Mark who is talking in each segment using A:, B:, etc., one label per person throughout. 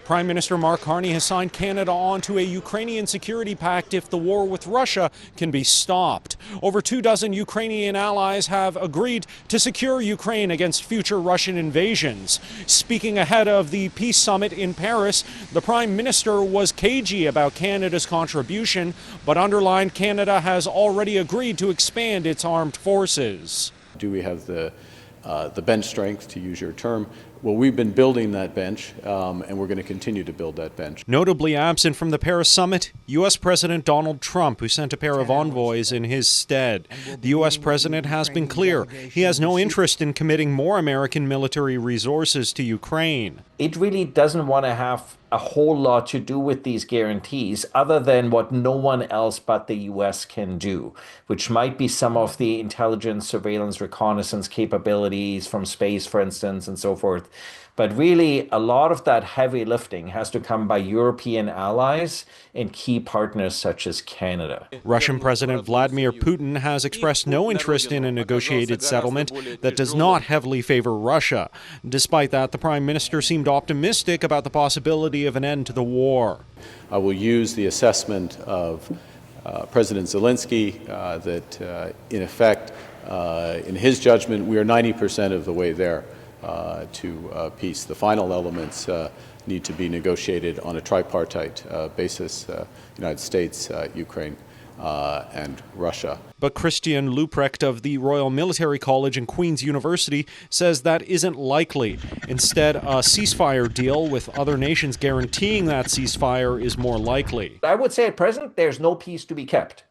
A: Prime Minister Mark Carney has signed Canada onto a Ukrainian security pact if the war with Russia can be stopped. Over 24 Ukrainian allies have agreed to secure Ukraine against future Russian invasions. Speaking ahead of the peace summit in Paris, the Prime Minister was cagey about Canada's contribution, but underlined Canada has already agreed to expand its armed forces.
B: Do we have the bench strength, to use your term? Well, we've been building that bench, and we're going to continue to build that bench.
A: Notably absent from the Paris summit, U.S. President Donald Trump, who sent a pair of envoys in his stead. The U.S. president has been clear he has no interest in committing more American military resources to Ukraine.
C: It really doesn't want to have a whole lot to do with these guarantees other than what no one else but the U.S. can do, which might be some of the intelligence, surveillance, reconnaissance capabilities from space, for instance, and so forth. But really, a lot of that heavy lifting has to come by European allies and key partners such as Canada.
A: Russian President Vladimir Putin has expressed no interest in a negotiated settlement that does not heavily favor Russia. Despite that, the Prime Minister seemed optimistic about the possibility of an end to the war.
B: I will use the assessment of President Zelensky that, in effect, in his judgment, we are 90% of the way there to peace. The final elements need to be negotiated on a tripartite basis, United States, Ukraine, and Russia.
A: But Christian Leuprecht of the Royal Military College and Queen's University says that isn't likely. Instead, a ceasefire deal with other nations guaranteeing that ceasefire is more likely.
C: I would say at present, there's no peace to be kept.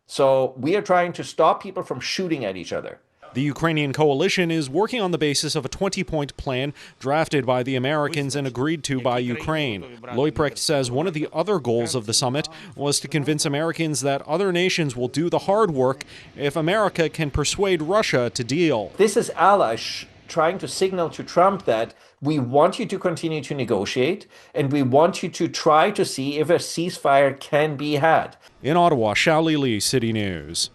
C: So we are trying to stop people from shooting at each other.
A: The Ukrainian coalition is working on the basis of a 20-point plan drafted by the Americans and agreed to by Ukraine. Leuprecht says one of the other goals of the summit was to convince Americans that other nations will do the hard work if America can persuade Russia to deal.
C: This is allies trying to signal to Trump that we want you to continue to negotiate and we want you to try to see if a ceasefire can be had.
A: In Ottawa, Xiaoli Li, City News.